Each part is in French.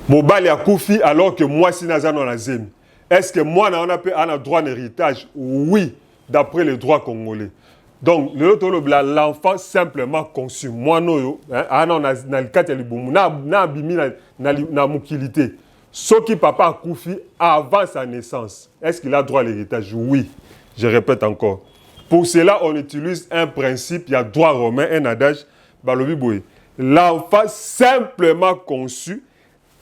mobali a koufi alors que moi si naza non nazemi. Est-ce que moi on a droit à un héritage? Oui, d'après les droits congolais. Donc l'enfant simplement conçu moi no na likati libumu na bimi na mukilité. Ce qui papa a koufi avant sa naissance. Est-ce qu'il a droit à l'héritage? Oui. Je répète encore. Pour cela, on utilise un principe, il y a droit romain, un adage, balobi boye. L'enfant simplement conçu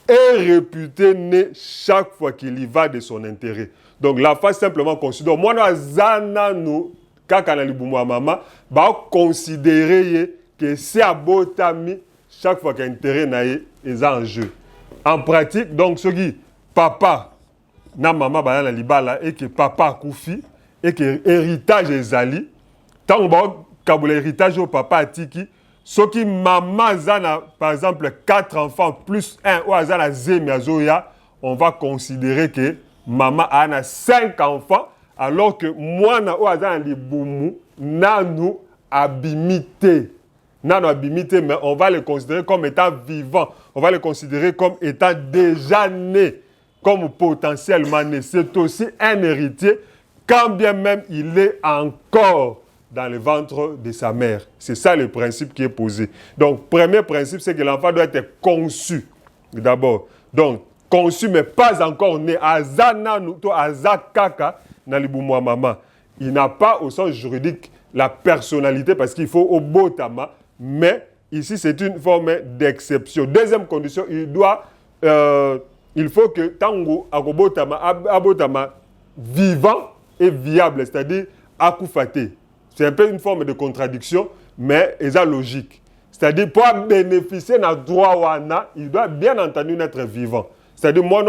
est réputé né chaque fois qu'il y va de son intérêt. Donc l'enfant simplement conçu. Donc moi, nous, kaka na libumu à maman, ba considérer que c'est abotami chaque fois qu'il y a intérêt na est en jeu. En pratique, donc ce qui papa na maman ba na libala et que papa koufi et que héritage ezali, tant ba kabula héritage au papa atiki. Ce qui maman zana, par exemple, 4 enfants plus 1 ou azana zemi azoya, on va considérer que maman a 5 enfants, alors que moi na ou azana libumu nanu abimité. Nanu abimité, mais on va le considérer comme étant vivant. On va le considérer comme étant déjà né, comme potentiellement né. C'est aussi un héritier, quand bien même il est encore dans le ventre de sa mère. C'est ça le principe qui est posé. Donc, premier principe, c'est que l'enfant doit être conçu, d'abord. Donc, conçu, mais pas encore né. Azana, azakaka, nalibumu maman. Il n'a pas, au sens juridique, la personnalité, parce qu'il faut au botama, mais ici, c'est une forme d'exception. Deuxième condition, il faut que tango abotama vivant et viable, c'est-à-dire akoufaté. C'est un peu une forme de contradiction, mais c'est logique. C'est-à-dire, pour bénéficier d'un droit wana, il doit bien entendu être vivant. C'est-à-dire, moi,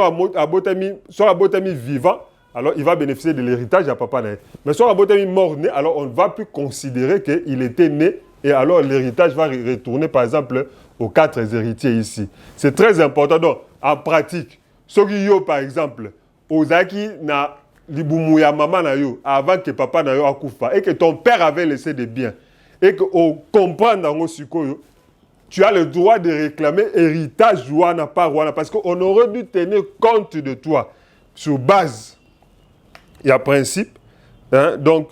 soit abotami vivant, alors il va bénéficier de l'héritage à papa. Mais soit abotami mort-né, alors on ne va plus considérer qu'il était né, et alors l'héritage va retourner, par exemple, aux 4 héritiers ici. C'est très important. Donc, en pratique, ceux qui ont, par exemple, aux acquis, libumu ya maman na yo avant que papa na yo akufa et que ton père avait laissé des biens et que on comprend dans sikoyo tu as le droit de réclamer héritage wana par wana parce qu'on aurait dû tenir compte de toi sur base il y a principe hein, donc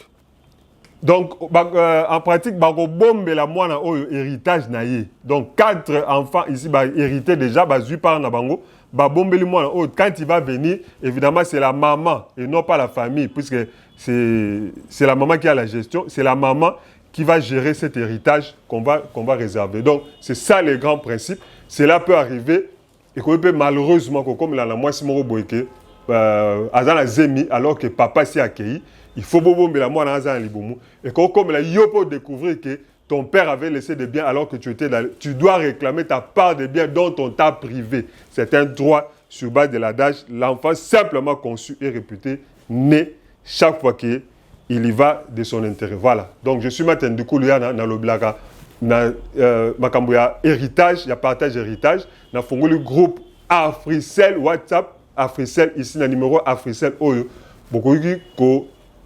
en pratique bako bombela mwana oyo héritage na ye donc 4 enfants ici ba hérité déjà ba zui par na bango. Quand il va venir, évidemment, c'est la maman et non pas la famille, puisque c'est la maman qui a la gestion, c'est la maman qui va gérer cet héritage qu'on va réserver. Donc, c'est ça le grand principe. Cela peut arriver, et qu'on peut malheureusement, comme la moi, Simoro Boyke, Azana Zemi, alors que papa s'est accueilli, il faut bomber la moi dans Azana Liboumou, et comme la Yopo découvrir que ton père avait laissé des biens alors que tu étais là. Tu dois réclamer ta part des biens dont on t'a privé. C'est un droit sur base de l'adage. L'enfant simplement conçu et réputé né chaque fois qu'il y va de son intérêt. Voilà. Donc je suis maintenant du coup dans le blaga. Makambuya héritage, il y a partage héritage. Dans le groupe Africell WhatsApp. Africell ici, le numéro Africell Oyo. Beaucoup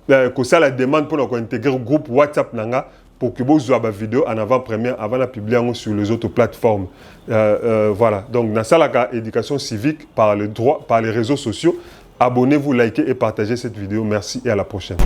que ça la demande pour intégrer le groupe WhatsApp Nanga. Pour que vous ayez la vidéo en avant-première, avant de publier sur les autres plateformes. Voilà. Donc, dans ça, l'éducation civique par les réseaux sociaux, abonnez-vous, likez et partagez cette vidéo. Merci et à la prochaine.